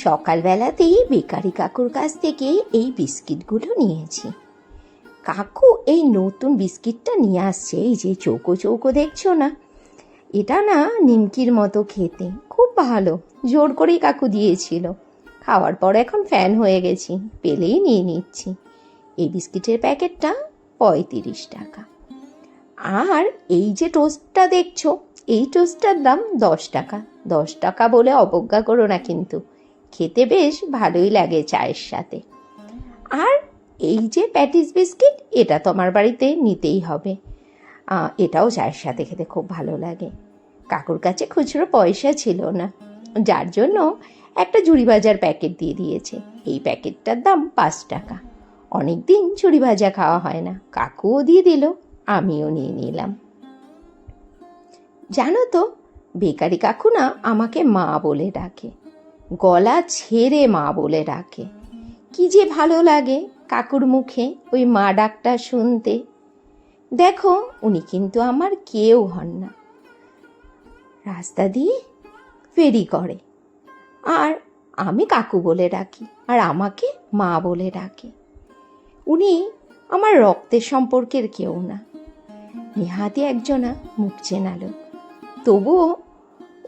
সকালবেলাতেই bakery কাকুর কাছ থেকে এই বিস্কিটগুলো নিয়েছি। কাকু এই নতুন বিস্কিটটা নিয়ে আসছে, এই যে চৌকো চৌকো দেখছো না, এটা না নিমকির মতো খেতে, খুব ভালো। জোর করেই কাকু দিয়েছিল, খাওয়ার পর এখন ফ্যান হয়ে গেছি, পেলেই নিয়ে নিচ্ছি। এই বিস্কিটের প্যাকেটটা 35 টাকা। আর এই যে টোস্টটা দেখছো, এই টোস্টটার দাম 10 টাকা। 10 টাকা বলে অবজ্ঞা করো না কিন্তু, খেতে বেশ ভালোই লাগে চায়ের সাথে। আর এই যে প্যাটিস বিস্কিট, এটা তো আমার বাড়িতে নিতেই হবে, এটাও চায়ের সাথে খেতে খুব ভালো লাগে। কাকুর কাছে খুচরো পয়সা ছিল না, যার জন্য একটা ঝুড়ি ভাজার প্যাকেট দিয়ে দিয়েছে। এই প্যাকেটটার দাম 5 টাকা। অনেক দিন ঝুড়ি ভাজা খাওয়া হয় না, কাকুও দিয়ে দিল, আমিও নিয়ে নিলাম। জানো তো, বেকারি কাকু না আমাকে মা বলে ডাকে, গলা ছেড়ে মা বলে ডাকে। কি যে ভালো লাগে কাকুর মুখে ওই মা ডাকটা শুনতে। দেখো, উনি কিন্তু আমার কেউ হন না, রাস্তা দিয়ে ফেরি করে, আর আমি কাকু বলে ডাকি, আর আমাকে মা বলে ডাকে। উনি আমার রক্তের সম্পর্কের কেউ না, নেহাতি একজনা মুখ চেনা লোক, তবুও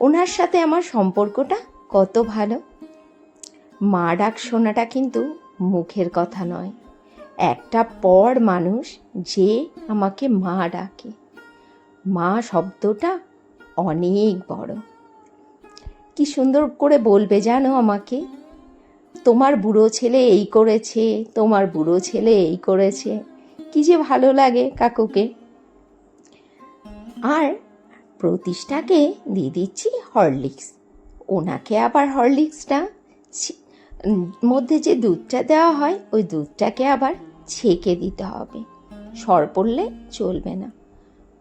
ওনার সাথে আমার সম্পর্কটা কত ভালো। মা ডাক শোনাটা কিন্তু মুখের কথা নয়, একটা পর মানুষ যে আমাকে মা ডাকে, মা শব্দটা অনেক বড়। কি সুন্দর করে বলবে জানো আমাকে, তোমার বুড়ো ছেলে এই করেছে, তোমার বুড়ো ছেলে এই করেছে। কি যে ভালো লাগে কাকুকে। আর প্রতিষ্ঠাকে দিয়ে দিচ্ছি হরলিক্স, ওনাকে আবার হরলিক্সটা মধ্যে যে দুধটা দেওয়া হয়, ওই দুধটাকে আবার ছেঁকে দিতে হবে, সর পড়লে চলবে না।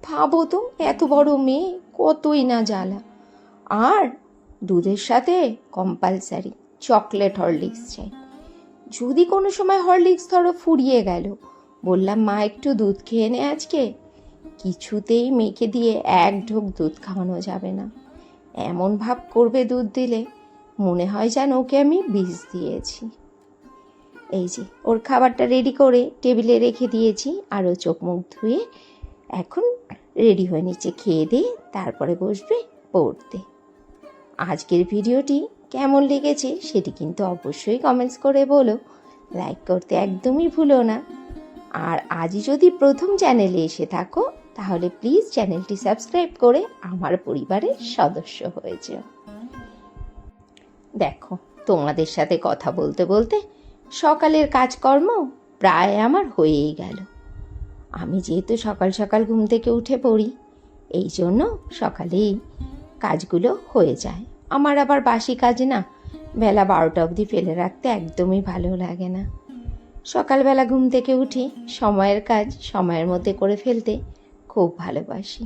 ভাবো তো, এত বড় মেয়ে, কতই না জ্বালা। আর দুধের সাথে কম্পালসারি চকলেট হরলিক্স চাই। যদি কোনো সময় হরলিক্স ধরো ফুরিয়ে গেল, বললাম মা একটু দুধ খেয়ে নে আজকে, কিছুতেই মেয়েকে দিয়ে এক ঢোক দুধ খাওয়ানো যাবে না। এমন ভাব করবে দুধ দিলে, মনে হয় যেন ওকে আমি বিষ দিয়েছি। এই যে ওর খাবারটা রেডি করে টেবিলে রেখে দিয়েছি, আর ও চোখ মুখ ধুয়ে এখন রেডি হয়ে নিচ্ছে, খেয়ে দিয়ে তারপরে বসবে পড়তে। আজকের ভিডিওটি কেমন লেগেছে সেটি কিন্তু অবশ্যই কমেন্টস করে বলো, লাইক করতে একদমই ভুলো না। আর আজই যদি প্রথম চ্যানেলে এসে থাকো, তাহলে প্লিজ চ্যানেলটি সাবস্ক্রাইব করে আমার পরিবারের সদস্য হয়ে যাও। দেখো, তোমাদের সাথে কথা বলতে বলতে সকালের কাজকর্ম প্রায় আমার হয়েই গেল। আমি যেহেতু সকাল সকাল ঘুম থেকে উঠে পড়ি, এই জন্য সকালেই কাজগুলো হয়ে যায়। আমার আবার বাসি কাজ না, বেলা 12টা অবধি ফেলে রাখতে একদমই ভালো লাগে না। সকালবেলা ঘুম থেকে উঠি, সময়ের কাজ সময়ের মধ্যে করে ফেলতে খুব ভালোবাসি।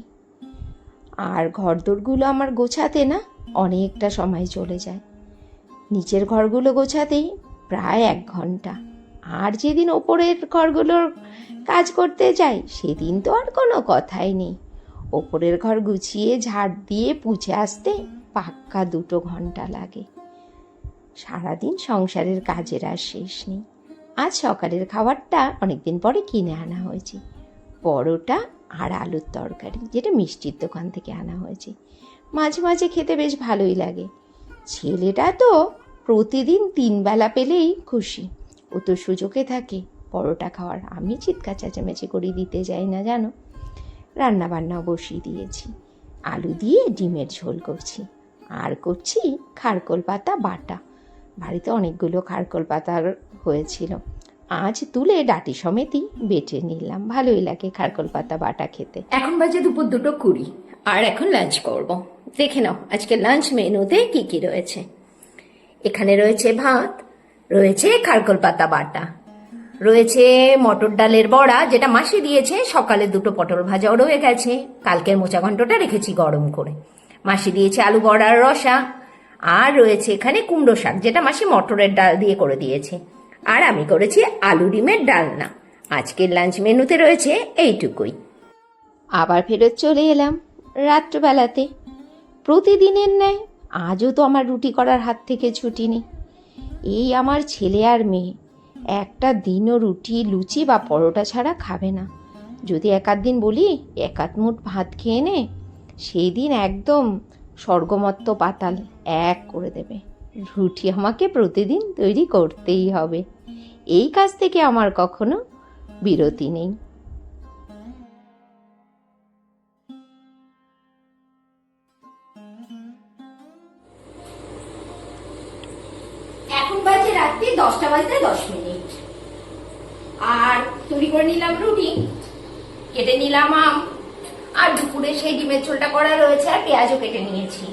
আর ঘরদোরগুলো আমার গোছাতে না অনেকটা সময় চলে যায়। নিচের ঘরগুলো গোছাতেই প্রায় 1 ঘন্টা। আর যেদিন ওপরের ঘরগুলোর কাজ করতে যাই, সেদিন তো আর কোনো কথাই নেই। ওপরের ঘর গুছিয়ে ঝাড় দিয়ে পুছে আসতে পাক্কা 2 ঘন্টা লাগে। সারাদিন সংসারের কাজের আর শেষ নেই। আজ সকালের খাবারটা অনেকদিন পরে কিনে আনা হয়েছে, পরোটা আর আলুর তরকারি, যেটা মিষ্টির দোকান থেকে আনা হয়েছে। মাঝে মাঝে খেতে বেশ ভালোই লাগে। ছেলেটা তো প্রতিদিন 3 বেলা পেলেই খুশি, ও তো সুযোগে থাকে পরোটা খাওয়ার। আমি চিৎকার চেঁচামেচি করে দিতে যাই না জানো। রান্না বান্নাও বসিয়ে দিয়েছি, আলু দিয়ে ডিমের ঝোল করছি, আর করছি খারকোল পাতা বাটা। বাড়িতে অনেকগুলো খারকোল পাতা হয়েছিল, আজ তুলে ডাঁটি সমেতই বেটে নিলাম। ভালোই লাগে খারকোল পাতা বাটা খেতে। এখন বাজে দুপুর 2:20, আর এখন লাঞ্চ করব। দেখে নাও আজকে লাঞ্চ মেনুতে কি কি রয়েছে। এখানে রয়েছে ভাত, রয়েছে খারকোল পাতা বাটা, রয়েছে মটর ডালের বড়া, যেটা মাসি দিয়েছে। সকালে 2টো পটল ভাজাও রয়ে গেছে, কালকের মোচা ঘন্টটা রেখেছি গরম করে। মাসি দিয়েছে আলু বড়ার রসা, আর রয়েছে এখানে কুমড়ো শাক, যেটা মাসি মটরের ডাল দিয়ে করে দিয়েছে। আর আমি করেছি আলু ডিমের ডালনা। আজকের লাঞ্চ মেনুতে রয়েছে এইটুকুই। আবার ফেরত চলে এলাম রাত্রবেলাতে। প্রতিদিনের ন্যায় আজও তো আমার রুটি করার হাত থেকে ছুটি নেই। এই আমার ছেলে আর মেয়ে একটা দিনও রুটি লুচি বা পরোটা ছাড়া খাবে না। যদি এক আধ দিন বলি এক আধ মুঠ ভাত খেয়ে নে, সেই দিন একদম স্বর্গমত্ত পাতাল এক করে দেবে। রুটি আমাকে প্রতিদিন তৈরি করতেই হবে। এই কাজ থেকে আমার কখনো বিরতি নেই। এখন বাজে রাত্রি 10টা বাজতে 10 মিনিট। আর তৈরি করে নিলাম রুটি, কেটে নিলাম আম, আর দুপুরে সেই ডিমের ঝোলটা করা রয়েছে, আর পেঁয়াজও কেটে নিয়েছি।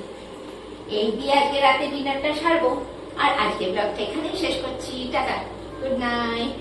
এই দিয়ে আজকে রাতে ডিনারটা সারবো। আর আজকে ব্লগটা এখানেই শেষ করছি। Tata, good night.